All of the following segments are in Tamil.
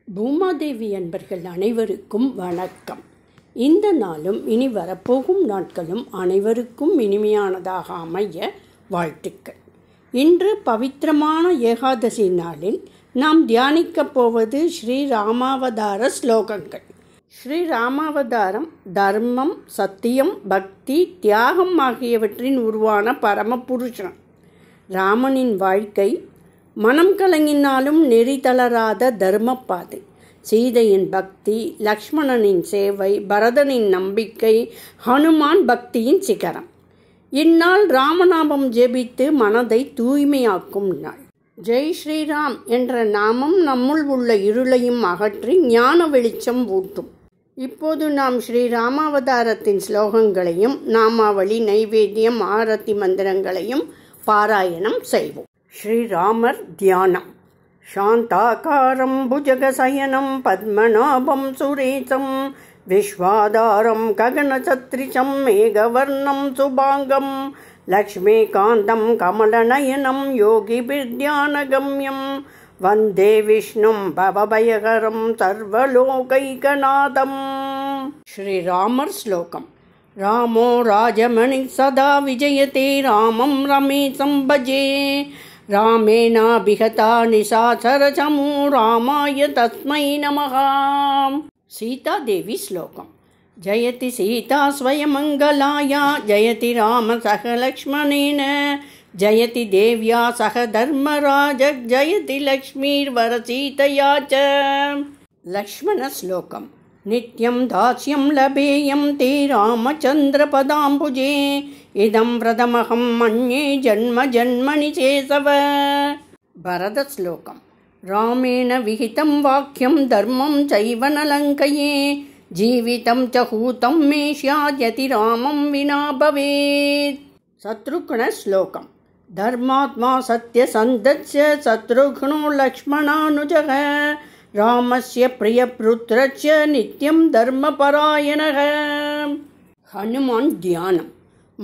பூமாதேவி அன்பர்கள் அனைவருக்கும் வணக்கம். இந்த நாளும் இனி வரப்போகும் நாட்களும் அனைவருக்கும் இனிமையானதாக அமைய வாழ்த்துக்கள். இன்று பவித்திரமான ஏகாதசி நாளில் நாம் தியானிக்கப் போவது ஸ்ரீ ராமாவதார ஸ்லோகங்கள். ஸ்ரீ ராமாவதாரம் தர்மம், சத்தியம், பக்தி, தியாகம் ஆகியவற்றின் உருவான பரமபுருஷன். ராமனின் வாழ்க்கை மனம் கலங்கினாலும் நெறி தளராத தர்மப்பாதை. சீதையின் பக்தி, லக்ஷ்மணனின் சேவை, பரதனின் நம்பிக்கை, ஹனுமான் பக்தியின் சிகரம். இந்நாள் ராமநாமம் ஜெபித்து மனதை தூய்மையாக்கும் நாள். ஜெய் ஸ்ரீராம் என்ற நாமம் நம்முள் உள்ள இருளையும் அகற்றி ஞான வெளிச்சம் ஊட்டும். இப்போது நாம் ஸ்ரீ ராமாவதாரத்தின் ஸ்லோகங்களையும் நாமாவளி, நைவேத்தியம், ஆரத்தி மந்திரங்களையும் பாராயணம் செய்வோம். ஸ்ரீராமர் தியானம். சாந்தாகாரம் புஜகசயனம் பத்மநாபம் சுரேசம் விஸ்வாதாரம் ககனசத்ரிசம் மேகவர்ணம் சுபாங்கம் லக்ஷ்மீகாந்தம் கமலநயனம் யோகிபிர்த்யானகம்யம் வந்தே விஷ்ணும் பவபயகரம் சர்வலோகைகநாதம். ஸ்ரீராமர் ஸ்லோகம். ராமோ ராஜமணி சதா விஜயதே ராமம் ரமேசம் பஜே ராமேனாபிஹதா நிசாசரசமோ ராமாய தஸ்மை நமஹ. சீதாதேவி ஸ்லோகம். ஜயதி சீதா ஸ்வயமங்கலாயா ஜயதி ராம சக லக்ஷ்மணேன ஜயதி தேவ்யா சக தர்மராஜ ஜயதி லக்ஷ்மீர்வரசீதயா ச. லக்ஷ்மண ஸ்லோகம். நித்யம் தாஸ்யம் லபேயம் தே ராமச்சந்திர பதாம்புஜே இதம் விரதமகம் மன்யே ஜன்ம ஜன்மனி சேசவ. பரத ஸ்லோகம். ராமேண விஹிதம் வாக்கியம் தர்மம் சைவ நலங்கயே ஜீவிதம் ச ஹூதம் மே ஸ்யாத்யதி ராமம் வினா பவேத். சத்ருக்ன ஸ்லோகம். தர்மாத்மா சத்யசந்தஸ்ய சத்ருக்னோ லக்ஷ்மணானுஜக ராமஸ்ய பிரியபுத்ரஸ்ய நித்யம் தர்மபராயணக. ஹனுமான் தியானம்.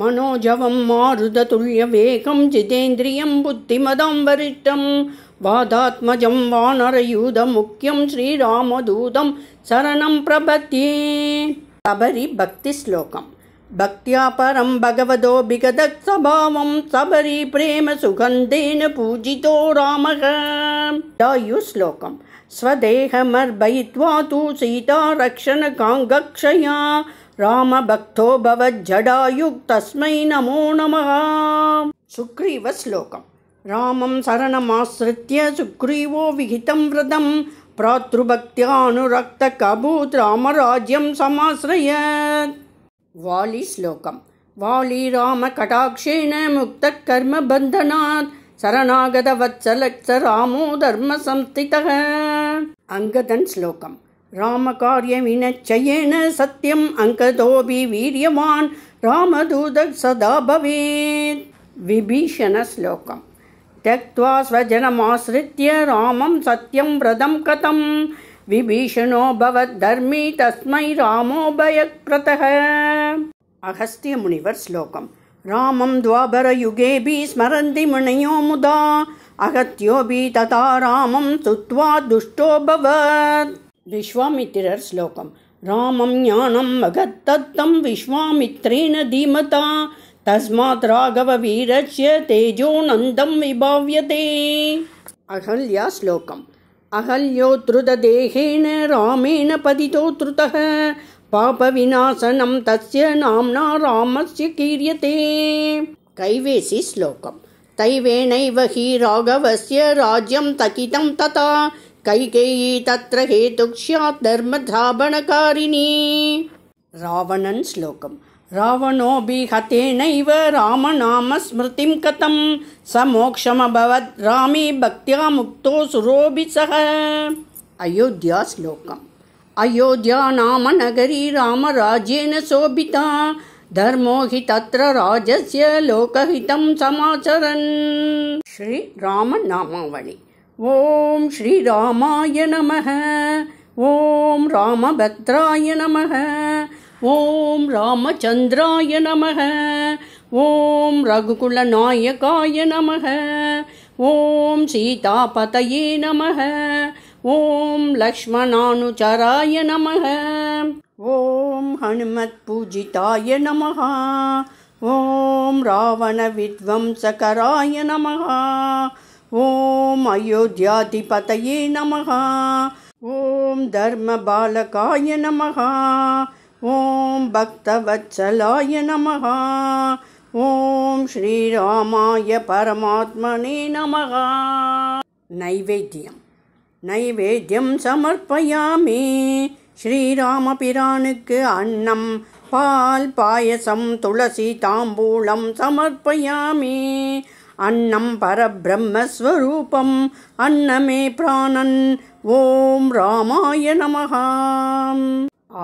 மனோஜவம் மாருததுல்ய வேகம் ஜிதேந்திரியம் புத்திமதாம் வரிஷ்டம் வாதாத்மஜம் வானரயூத முக்கியம் ஸ்ரீராமதூதம் சரணம் பிரபத்யே. சபரி பக்தி ஸ்லோகம். பக்தியா பரம் பகவதோ பிகதத் சபாவம் சபரி பிரேம சுகந்தேன பூஜிதோ ராமக. தாயு ஸ்லோகம். ஸ்வதேகமர்பயித்வா தூ சீதா ரக்ஷண காங்கக்ஷயா ராம பக்தோ பவத் ஜடாயுக் தஸ்மை நமோ நமஹ. சுக்ரீவ ஸ்லோகம். ராமம் சரணமாஸ்ரித்ய சுக்ரீவோ விஹிதம் விரதம் பிராத்ருபக்த்யானுரக்த கபூத் ராமராஜ்யம் சமாஸ்ரயத். வாலி ஸ்லோகம். வாலி ராம கடாக்ஷேன முக்த கர்ம பந்தனாத் சரணாகத வத்சலக்ஷ ராமோ தர்ம சம்ஸ்திதः. அங்கதன் ஸ்லோகம். ராமகார்ய வினச்சயேன சத்யம் அங்கதோபி வீரியவான் ராமதூதக் சதா பவேத். விபீஷண ஸ்லோகம். त्यक्त्वा स्वजनमाश्रित्य रामं सत्यं व्रतं कथं विभीषणो भवद्धर्मी तस्मै रामो भयप्रतः. अगस्त्य मुनिवर श्लोकम्. रामं द्वापरयुगेऽपि स्मरन्ति मुनयो मुदा अगत्योऽपि तथा रामं स्तुत्वा दुष्टो भवत्. विश्वामित्रर श्लोकम्. रामं ज्ञानं मगत्तत्तं विश्वामित्रेण धीमता तस्मात् राघव वीरस्य तेजो नन्दं विभाव्यते. अहल्या श्लोकम्. अहल्योत्रुतदेहेन रामेण पतितो त्रुतः पापविनाशनं तस्य नाम्ना रामस्य कीर्यते. कैवेसी श्लोकम्. तैवेनैव हि राघवस्य राज्यं तकितं तथा कैकेयी तत्र हेतुः स्यात् धर्मधारणकारिणी. रावणन् श्लोकम्. रावणोऽपि हतेनैव रामनाम स्मृतिं कथं स मोक्षमभवत् रामे भक्त्या मुक्तो सुरोऽपि सः. अयोध्या श्लोकम्. अयोध्या नाम नगरी रामराज्येन शोभिता धर्मो हि तत्र राजस्य लोकहितं समाचरन्. श्री राम नामावली. ओम श्री रामाय नमः. ओम रामभद्राय नमः. ओम रामचंद्राय नमः. ओम रघुकुलनायकाय नमः. ओम सीतापतये नमः. ஓம் லக்ஷ்மணானுச்சராய நமः. ஓம் ஹனுமத் பூஜிதாய நமः. ஓம் ராவண வித்வம்சகராய நமः. ஓம் அயோத்தியாதிபதயே நமः. ஓம் தர்ம பாலகாய நமः. ஓம் பக்தவத்சலாய நமः. ஓம் ஸ்ரீராமாய பரமாத்மனே நமः. நைவேத்தியம் சமர்ப்பயாமி. ஸ்ரீராமபிரானுக்கு அன்னம், பால், பாயசம், துளசி, தாம்பூலம் சமர்ப்பயாமி. அன்னம் பரபிரம்மஸ்வரூபம், அன்னமே பிராணன். ஓம் ராமாய நமः.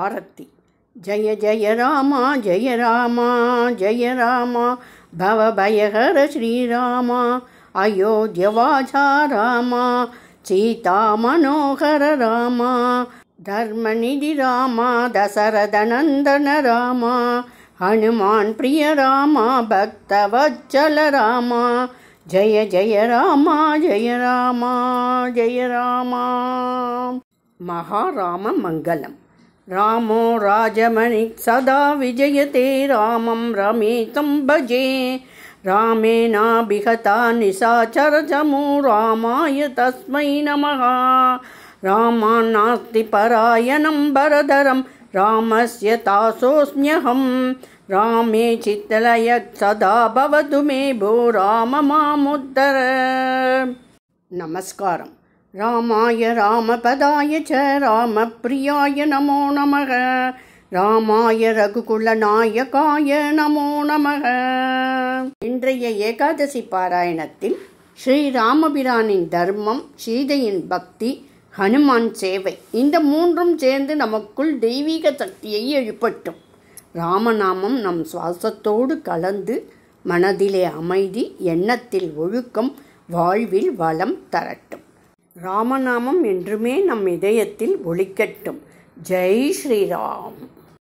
ஆரத்தி. ஜய ஜய ராமா ஜய ராமா ஜய ராமா பவபயஹர ஸ்ரீராமா அயோத்தியவாசா ராமா சீதா மனோகர ராமா தர்மநிதி ராமா தசரதநந்தன ராமா ஹனுமான் பிரிய ராமா பக்தவத்சல ராமா ஜய ஜய ராமா ஜய ராமா ஜய ராமா. மகாராம மங்களம். ராமோ ராஜமணி சதா விஜயதே ராமம் ரமேதம் பஜே. ராமேனாபிஹதா நிசாச்சரஜமோ ராமாய தஸ்மை நமः. ராமான் நாஸ்தி பராயணம் பரதரம் ராமஸ்ய தாசோஸ்ம்யஹம். ராமே சித்தலயக் சதா பவது மே போ ராம மாமுத்தர. நமஸ்காரம். ராமாய ராமபதாய ச ராமப்ரியாய நமோ நமः. ராமாய ரகுகுலநாயகாய நமோ நமः. இன்றைய ஏகாதசி பாராயணத்தில் ஸ்ரீராமபிரானின் தர்மம், சீதையின் பக்தி, ஹனுமான் சேவை, இந்த மூன்றும் சேர்ந்து நமக்குள் தெய்வீக சக்தியை எழுப்பட்டும். ராமநாமம் நம் சுவாசத்தோடு கலந்து மனதிலே அமைதி, எண்ணத்தில் ஒழுக்கம், வாழ்வில் வளம் தரட்டும். ராமநாமம் என்றுமே நம் இதயத்தில் ஒலிக்கட்டும். ஜெய் ஸ்ரீராம்.